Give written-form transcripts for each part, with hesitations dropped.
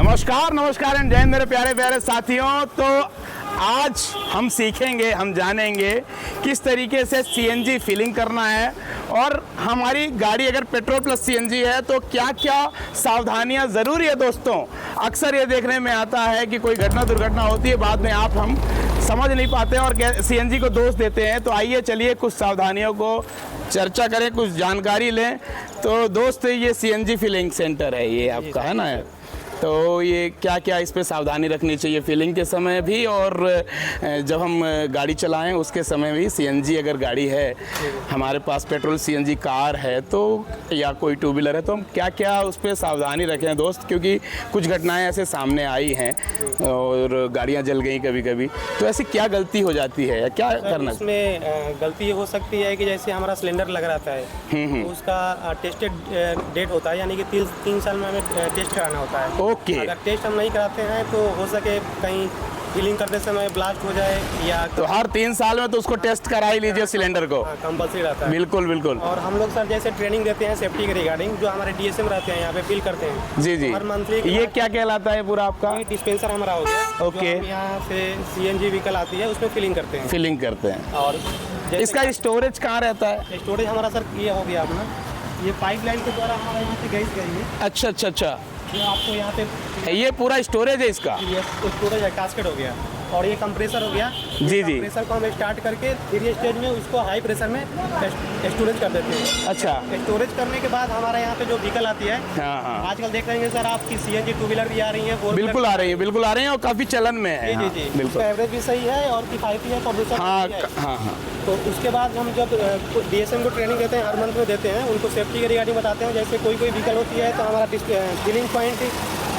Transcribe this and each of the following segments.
नमस्कार एंड जय हिंद मेरे प्यारे प्यारे साथियों। तो आज हम सीखेंगे, हम जानेंगे किस तरीके से सीएनजी फिलिंग करना है और हमारी गाड़ी अगर पेट्रोल प्लस सीएनजी है तो क्या क्या सावधानियां ज़रूरी है। दोस्तों, अक्सर ये देखने में आता है कि कोई घटना दुर्घटना होती है, बाद में हम समझ नहीं पाते हैं और सीएनजी को दोष देते हैं। तो आइए चलिए कुछ सावधानियों को चर्चा करें, कुछ जानकारी लें। तो दोस्त, ये सीएनजी फिलिंग सेंटर है, ये आपका है ना। तो ये क्या क्या इस पे सावधानी रखनी चाहिए फिलिंग के समय भी और जब हम गाड़ी चलाएं उसके समय भी। सीएनजी अगर गाड़ी है हमारे पास, पेट्रोल सीएनजी कार है तो, या कोई टू व्हीलर है, तो हम क्या क्या उस पर सावधानी रखें दोस्त, क्योंकि कुछ घटनाएं ऐसे सामने आई हैं और गाड़ियां जल गई कभी कभी। तो ऐसी क्या गलती हो जाती है या क्या करना? इसमें गलती ये हो सकती है कि जैसे हमारा सिलेंडर लग रहता है तो उसका टेस्टेड डेट होता है, यानी कि 3 साल में हमें टेस्ट कराना होता है। ओके। अगर टेस्ट हम नहीं कराते हैं तो हो सके कहीं फिलिंग करते समय ब्लास्ट हो जाए, या तो हर 3 साल में तो उसको टेस्ट करा ही लीजिए सिलेंडर को। कंपल्सरी रहता है। बिल्कुल बिल्कुल। और हम लोग सर जैसे ट्रेनिंग देते हैं सेफ्टी के रिगार्डिंग, जो हमारे डीएसएम रहते हैं यहाँ पे फिल करते हैं। जी जी। हर मंथली ये क्या कहलाता है पूरा आपका? डिस्पेंसर हमारा हो गया। ओके। यहाँ से सीएनजी व्हीकल आती है, उसमें फिलिंग करते हैं। फिलिंग करते हैं। और इसका स्टोरेज कहाँ रहता है? स्टोरेज हमारा सर ये हो गया अपना, ये पाइपलाइन के द्वारा हमारे यहाँ से गैस गई है। अच्छा अच्छा अच्छा। ये आपको यहाँ पे ये पूरा स्टोरेज है इसका? ये स्टोरेज है, कास्केट हो गया और ये कंप्रेसर हो गया। जी जी। कंप्रेसर को हम स्टार्ट करके 3 स्टेज में उसको हाई प्रेशर में स्टोरेज कर देते हैं। अच्छा। स्टोरेज करने के बाद हमारे यहाँ पे जो व्हीकल आती है, हाँ हाँ, आजकल देख रहे हैं सर आपकी सीएनजी टू व्हीलर भी आ रही है। बिल्कुल आ रही है, बिल्कुल आ रही है और काफी चलन में है। जी जी, बिल्कुल। एवरेज भी सही है और किफायती है, प्रदूषण हाँ भी है। हाँ हाँ। तो उसके बाद हम जब डीएसएम को ट्रेनिंग देते हैं, हर मंथ में देते हैं, उनको सेफ्टी के रिगार्डिंग बताते हैं। जैसे कोई व्हीकल होती है तो हमारा फिलिंग पॉइंट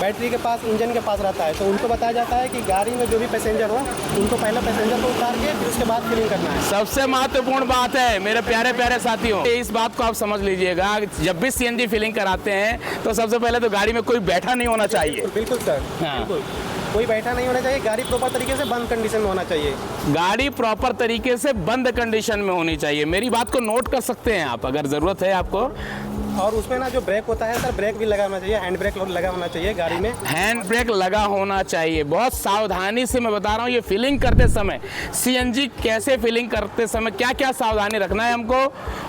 बैटरी के पास, इंजन के पास रहता है, तो उनको बताया जाता है कि गाड़ी में जो भी पैसेंजर हो उनको पहले पैसेंजर को उतार के फिर उसके बाद फिलिंग करना है। सबसे महत्वपूर्ण बात है मेरे प्यारे प्यारे साथियों, इस बात को आप समझ लीजिएगा। जब भी सीएनजी फिलिंग कराते हैं तो सबसे पहले तो गाड़ी में कोई बैठा नहीं होना चाहिए। बिल्कुल सर, बिल्कुल कोई बैठा नहीं होना चाहिए। गाड़ी प्रॉपर तरीके से बंद कंडीशन में होना चाहिए। गाड़ी प्रॉपर तरीके से बंद कंडीशन में होनी चाहिए। मेरी बात को नोट कर सकते हैं आप अगर ज़रूरत है आपको। और उसमें ना जो ब्रेक होता है सर, ब्रेक भी लगा होना चाहिए, हैंड ब्रेक लगा होना चाहिए गाड़ी में। हैंड ब्रेक लगा होना चाहिए। बहुत सावधानी से मैं बता रहा हूँ, ये फिलिंग करते समय सीएनजी कैसे फिलिंग करते समय क्या क्या सावधानी रखना है हमको।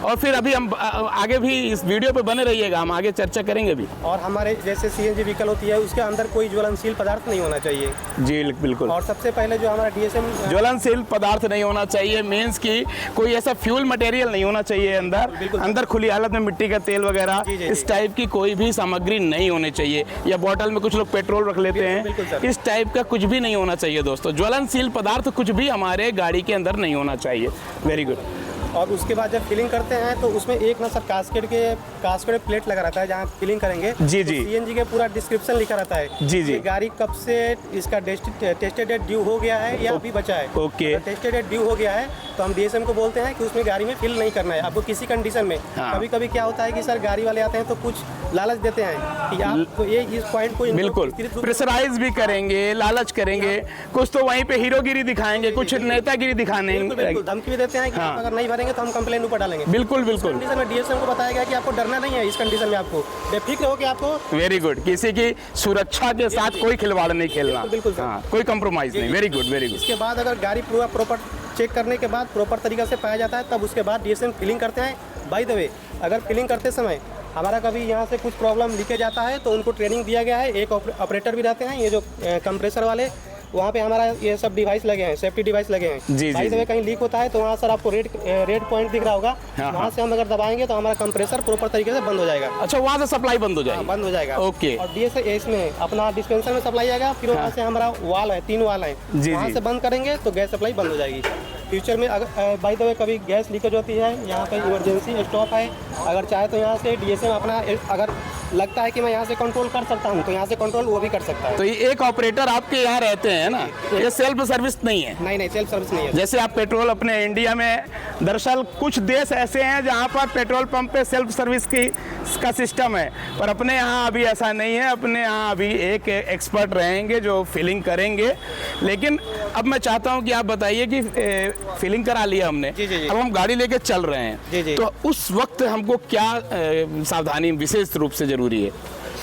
और फिर अभी हम आगे भी इस वीडियो पे बने रहिएगा, हम आगे चर्चा करेंगे भी। और हमारे जैसे सीएनजी व्हीकल होती है उसके अंदर कोई ज्वलनशील पदार्थ नहीं होना चाहिए। जी बिल्कुल। और सबसे पहले जो हमारा डीएसएम, ज्वलनशील पदार्थ नहीं होना चाहिए, मीन्स की कोई ऐसा फ्यूल मटेरियल नहीं होना चाहिए अंदर खुली हालत में मिट्टी का तेल वगैरह इस टाइप की कोई भी सामग्री नहीं होनी चाहिए। या बोतल में कुछ लोग पेट्रोल रख लेते हैं, इस टाइप का कुछ भी नहीं होना चाहिए दोस्तों। ज्वलनशील पदार्थ कुछ भी हमारे गाड़ी के अंदर नहीं होना चाहिए। Very good. और उसके बाद जब फिलिंग करते हैं तो उसमें एक ना सर कास्केट प्लेट लगा रहता है जहाँ फिलिंग करेंगे। जी जी। तो सीएनजी के पूरा डिस्क्रिप्शन लिखा रहता है। जी जी। गाड़ी कब से इसका टेस्टेड डेट ड्यू हो गया है या अभी बचा है। ओके। टेस्टेड डेट ड्यू हो गया है तो हम डीएसएम को बोलते हैं कि उसमें गाड़ी में फिल नहीं करना है आपको किसी कंडीशन में। हाँ। कभी कभी क्या होता है कि सर गाड़ी वाले आते हैं तो कुछ लालच देते हैं कि आप ये इस पॉइंट को बिल्कुल प्रेशराइज भी करेंगे, लालच करेंगे, कुछ तो वहीं पे हीरोगिरी दिखाएंगे, कुछ नेतागिरी दिखाने, धमकी भी देते हैं कि आप अगर नहीं भरेंगे तो हम कंप्लेन ऊपर डालेंगे। बिल्कुल बिल्कुल। कंडीशन में डीएसएम को बताया गया कि आपको डरना नहीं है। इस कंडीशन में आपको बेफिक्र हो कि आपको, वेरी गुड, किसी की सुरक्षा के साथ कोई खिलवाड़ नहीं खेलना। बिल्कुल हाँ, कोई कंप्रोमाइज नहीं। Very good very good. इसके बाद अगर गाड़ी पूरा प्रॉपर चेक करने के बाद प्रॉपर तरीके से पाया जाता है तब उसके बाद डीएसएम फिलिंग करते हैं। बाय द वे, अगर फिलिंग करते समय हमारा कभी यहाँ से कुछ प्रॉब्लम लीकेज आता है तो उनको ट्रेनिंग दिया गया है। एक ऑपरेटर भी रहते हैं, ये जो कंप्रेसर वाले, वहाँ पे हमारा ये सब डिवाइस लगे हैं, सेफ्टी डिवाइस लगे हैं। जी जी। जी। कहीं लीक होता है तो वहाँ सर आपको रेड पॉइंट दिख रहा होगा। हाँ, वहाँ से हम अगर दबाएंगे तो हमारा कंप्रेसर प्रॉपर तरीके से बंद हो जाएगा। अच्छा, वहाँ से सप्लाई बंद हो जाएगी? बंद हो जाएगा। ओके। और डीएसए इसमें अपना डिस्पेंसर में सप्लाई आएगा, फिर वहाँ से हमारा वाल है, 3 वाल है, वहाँ से बंद करेंगे तो गैस सप्लाई बंद हो जाएगी। फ्यूचर में अगर बाय द वे कभी गैस लीकेज होती है, यहाँ पे इमरजेंसी स्टॉप है, अगर चाहे तो यहाँ से डीएसएम अपना अगर लगता है कि मैं यहाँ से कंट्रोल कर सकता हूँ तो यहाँ से कंट्रोल वो भी कर सकता है। तो ये एक ऑपरेटर आपके यहाँ रहते हैं ना, ये सेल्फ सर्विस नहीं है? नहीं, सेल्फ सर्विस नहीं है। जैसे आप पेट्रोल अपने इंडिया में, दरअसल कुछ देश ऐसे हैं जहाँ पर पेट्रोल पंप पे सेल्फ सर्विस का सिस्टम है, पर अपने यहाँ अभी ऐसा नहीं है। अपने यहाँ अभी एक एक्सपर्ट रहेंगे जो फिलिंग करेंगे। लेकिन अब मैं चाहता हूँ कि आप बताइए कि फिलिंग करा लिया हमने, अब हम गाड़ी लेके चल रहे हैं, तो उस वक्त हमको क्या सावधानी विशेष रूप से जरूरी है?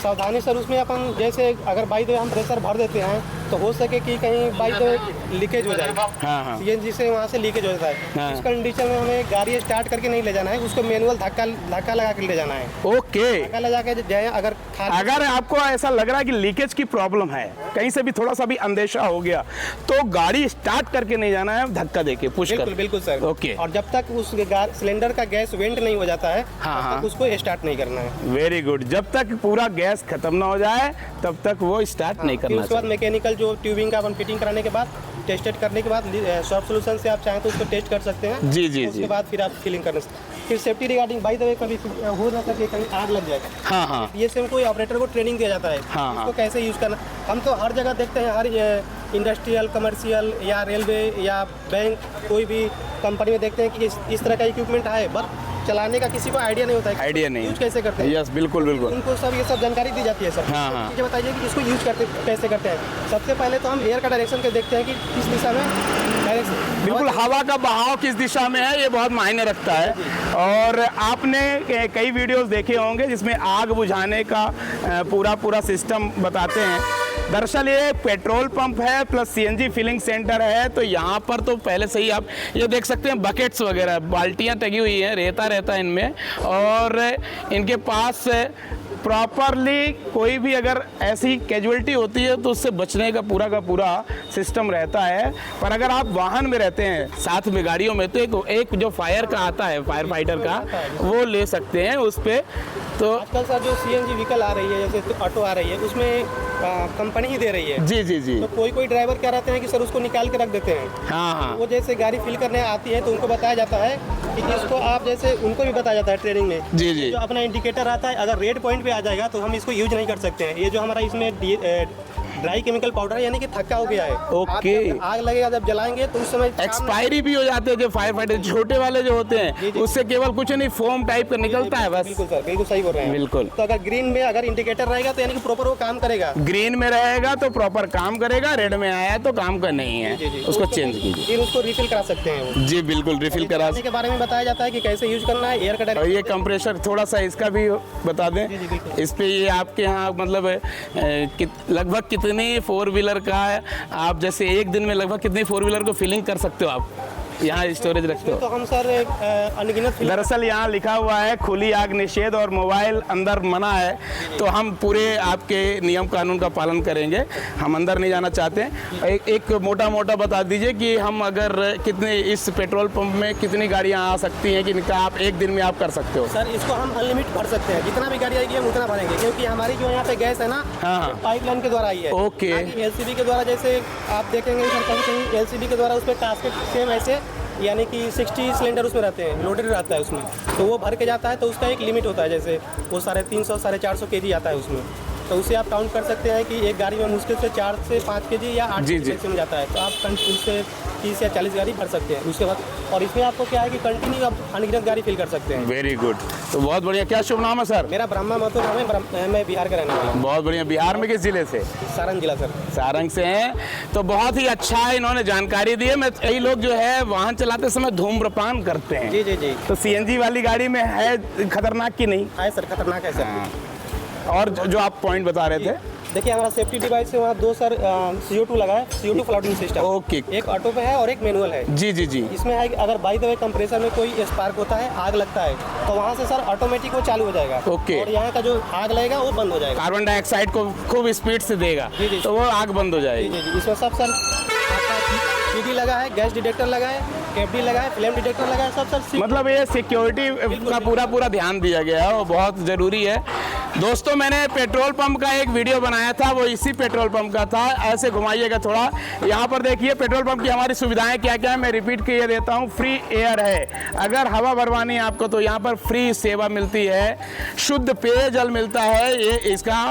सावधानी सर उसमें अपन जैसे अगर बाई द वे हम प्रेशर भर देते हैं तो हो सके कि कहीं बाई द वे लीकेज हो जाए। हाँ। सीएनजी से वहाँ से लीकेज हो जाता है। हाँ। उस कंडीशन में हमें गाड़ी स्टार्ट करके नहीं ले जाना है, उसको मैनुअल धक्का लगा के ले जाना है। ओके। धक्का लगा के जाए अगर आपको ऐसा लग रहा है कि लीकेज की प्रॉब्लम है, कहीं से भी थोड़ा सा भी अंदेशा हो गया, तो गाड़ी स्टार्ट करके नहीं जाना है, धक्का देके पुश कर। बिल्कुल सर। ओके। और जब तक उस सिलेंडर का गैस वेंट नहीं हो जाता है तब तक उसको स्टार्ट नहीं करना है। Very good. जब तक पूरा गैस खत्म ना हो जाए तब तक वो स्टार्ट नहीं करना। उसके बाद मैकेनिकल जो ट्यूबिंग का अपन फिटिंग कराने के बाद टेस्टेड करने के बाद सॉफ्ट सोल्यूशन से आप चाहें तो उसको टेस्ट कर सकते हैं। जी। उसके बाद फिर आप फिलिंग करने फिर safety regarding by the way कभी हो ना सके कहीं आग लग जाए। हाँ। ये से कोई ऑपरेटर को ट्रेनिंग दिया जाता है इसको कैसे यूज़ करना। हम तो हर जगह देखते हैं, हर इंडस्ट्रियल, कमर्शियल या रेलवे या बैंक, कोई भी कंपनी में देखते हैं कि इस तरह का इक्विपमेंट है, बट चलाने का किसी को आइडिया नहीं होता है। आइडिया नहीं, यूज कैसे करते हैं। यस, बिल्कुल। उनको सब ये सब जानकारी दी जाती है सर। हाँ। चीज़ें बताइए कि इसको यूज कैसे करते हैं। सबसे पहले तो हम एयर का डायरेक्शन के देखते हैं कि किस दिशा में डायरेक्शन, बिल्कुल हवा का बहाव किस दिशा में है, ये बहुत मायने रखता है। और आपने कई वीडियोस देखे होंगे जिसमें आग बुझाने का पूरा सिस्टम बताते हैं। दरअसल ये पेट्रोल पंप है प्लस सीएनजी फिलिंग सेंटर है, तो यहाँ पर तो पहले से ही आप ये देख सकते हैं बकेट्स वगैरह, बाल्टियाँ टंगी हुई हैं, रेता रहता है इनमें, और इनके पास प्रॉपरली कोई भी अगर ऐसी कैजुअलिटी होती है तो उससे बचने का पूरा सिस्टम रहता है। पर अगर आप वाहन में रहते हैं साथ में गाड़ियों में, तो एक जो फायर का आता है, फायर फाइटर का, वो ले सकते हैं उस पर। तो आजकल सर जो सीएनजी व्हीकल आ रही है, जैसे ऑटो आ रही है, उसमें कंपनी ही दे रही है। जी। तो कोई ड्राइवर क्या रहते हैं कि सर उसको निकाल के रख देते हैं। हाँ। वो जैसे गाड़ी फिल करने आती है तो उनको बताया जाता है कि इसको आप जैसे, उनको भी बताया जाता है ट्रेनिंग में। जी। जो अपना इंडिकेटर आता है, अगर रेड पॉइंट पे आ जाएगा तो हम इसको यूज नहीं कर सकते हैं। ये जो हमारा इसमें ड्राई केमिकल पाउडर है, यानी कि थक्का हो गया है। ओके। आग लगेगा जब जलाएंगे तो उस समय एक्सपायरी भी हो जाते हैं जो फायर फाइटर छोटे वाले जो होते हैं, उससे केवल कुछ नहीं, फोम टाइप का निकलता है बस। बिल्कुल सर, बिल्कुल सही बोल रहे हैं। बिल्कुल। तो अगर ग्रीन में अगर इंडिकेटर रहेगा तो यानी कि प्रॉपर वो काम करेगा। ग्रीन में रहेगा तो प्रॉपर काम करेगा, रेड में आया तो काम का नहीं है। उसको चेंज कीजिए। फिर उसको रिफिल करा सकते हैं वो। जी बिल्कुल, रिफिल करा के बारे में बताया जाता है कि कैसे यूज करना है। एयर का और ये कंप्रेसर थोड़ा सा इसका भी बता दें। इस पे ये आपके यहाँ मतलब लगभग कितनी 4 व्हीलर का है, आप जैसे एक दिन में लगभग कितनी 4 व्हीलर को फिलिंग कर सकते हो आप यहाँ स्टोरेज रखते हो? तो हम सर अनगिनत, दरअसल यहाँ लिखा हुआ है खुली आग निषेध और मोबाइल अंदर मना है, तो हम पूरे आपके नियम कानून का पालन करेंगे, हम अंदर नहीं जाना चाहते। एक मोटा बता दीजिए कि हम अगर कितने इस पेट्रोल पंप में कितनी गाड़ियाँ आ सकती हैं कि इनका आप एक दिन में आप कर सकते हो? सर इसको हम अनलिमिट भर सकते हैं, जितना भी गाड़ी आएगी हम उतना भरेंगे, क्योंकि हमारी जो यहाँ पे गैस है ना, पाइपलाइन के द्वारा आई है। ओके। एलसीबी के द्वारा, जैसे आप देखेंगे सर कहीं एलसीबी के द्वारा उस पर टास्केट सेम ऐसे, यानी कि 60 सिलेंडर उसमें रहते हैं, लोडेड रहता है उसमें, तो वो भर के जाता है। तो उसका एक लिमिट होता है, जैसे वो 350 450 kg आता है उसमें, तो उसे आप काउंट कर सकते हैं कि एक गाड़ी में मुश्किल से 4 से 5 kg या 8 kg में जाता है। तो आप उससे 30 या 40 गाड़ी भर सकते हैं उसके बाद। और इसमें आपको क्या है कि कंटिन्यू आप अनगिनत गाड़ी फिल कर सकते हैं। वेरी गुड, तो बहुत बढ़िया। क्या शुभ नाम है सर? मेरा ब्रह्मा महतो नाम है, मैं बिहार का रहने वाला हूँ। बहुत बढ़िया। बिहार में किस जिले से? सारंग जिला सर। सारंग से हैं, तो बहुत ही अच्छा है, इन्होंने जानकारी दी है। मैं कई लोग जो है वाहन चलाते समय धूम्रपान करते हैं। जी। तो सीएनजी वाली गाड़ी में है खतरनाक की नहीं? है सर, खतरनाक है सर। और जो आप पॉइंट बता रहे थे, देखिए हमारा सेफ्टी डिवाइस है वहाँ 2 सर CO2 लगा है, CO2 फ्लाउटिंग सिस्टम। ओके। एक ऑटो पे है और एक मैनुअल है। जी। इसमें है कि अगर बाय द वे कंप्रेसर में कोई स्पार्क होता है, आग लगता है, तो वहाँ से सर ऑटोमेटिक वो चालू हो जाएगा। ओके। और यहाँ का जो आग लगेगा वो बंद हो जाएगा। कार्बन डाइऑक्साइड को खूब स्पीड से देगा, तो वो आग बंद हो जाएगी। जी। इसमें सब सर CD लगा है, गैस डिटेक्टर लगा है, KFD लगा है, फ्लेम डिटेक्टर लगा है, सब सर। मतलब ये सिक्योरिटी का पूरा ध्यान दिया गया है, वो बहुत ज़रूरी है। दोस्तों मैंने पेट्रोल पंप का एक वीडियो बनाया था, वो इसी पेट्रोल पंप का था। ऐसे घुमाइएगा थोड़ा, यहाँ पर देखिए पेट्रोल पंप की हमारी सुविधाएं क्या क्या है, मैं रिपीट किए देता हूँ। फ्री एयर है, अगर हवा भरवानी है आपको तो यहाँ पर फ्री सेवा मिलती है। शुद्ध पेयजल मिलता है ये इसका,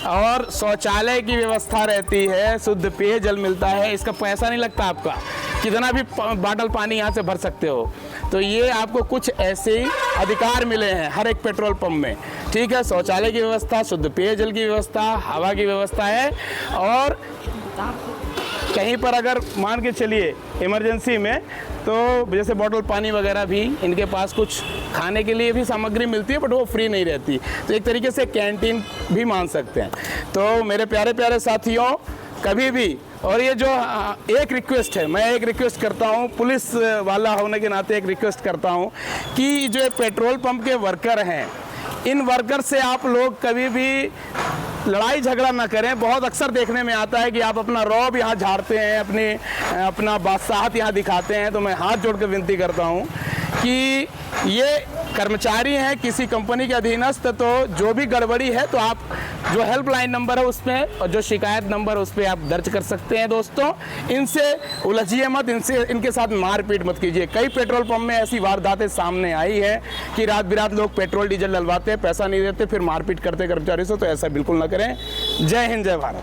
और शौचालय की व्यवस्था रहती है, शुद्ध पेयजल मिलता है, इसका पैसा नहीं लगता आपका, कितना भी बॉटल पानी यहाँ से भर सकते हो। तो ये आपको कुछ ऐसे ही अधिकार मिले हैं हर एक पेट्रोल पंप में, ठीक है। शौचालय की व्यवस्था, शुद्ध पेयजल की व्यवस्था, हवा की व्यवस्था है। और कहीं पर अगर मान के चलिए इमरजेंसी में, तो जैसे बॉटल पानी वगैरह भी इनके पास कुछ खाने के लिए भी सामग्री मिलती है, बट वो फ्री नहीं रहती, तो एक तरीके से कैंटीन भी मान सकते हैं। तो मेरे प्यारे प्यारे साथियों, कभी भी, और ये जो एक रिक्वेस्ट है, मैं एक रिक्वेस्ट करता हूँ, पुलिस वाला होने के नाते एक रिक्वेस्ट करता हूँ कि जो पेट्रोल पंप के वर्कर हैं, इन वर्कर से आप लोग कभी भी लड़ाई झगड़ा ना करें। बहुत अक्सर देखने में आता है कि आप अपना रौब यहाँ झाड़ते हैं, अपना बादशाहत यहाँ दिखाते हैं। तो मैं हाथ जोड़ कर विनती करता हूँ कि ये कर्मचारी हैं किसी कंपनी के अधीनस्थ, तो जो भी गड़बड़ी है तो आप जो हेल्पलाइन नंबर है उसमें, और जो शिकायत नंबर है उस पर आप दर्ज कर सकते हैं। दोस्तों, इनसे उलझिए मत, इनके साथ मारपीट मत कीजिए। कई पेट्रोल पंप में ऐसी वारदातें सामने आई है कि रात बिरात लोग पेट्रोल डीजल डलवाते हैं, पैसा नहीं देते, फिर मारपीट करते कर्मचारी से। तो ऐसा बिल्कुल ना करें। जय हिंद, जय भारत।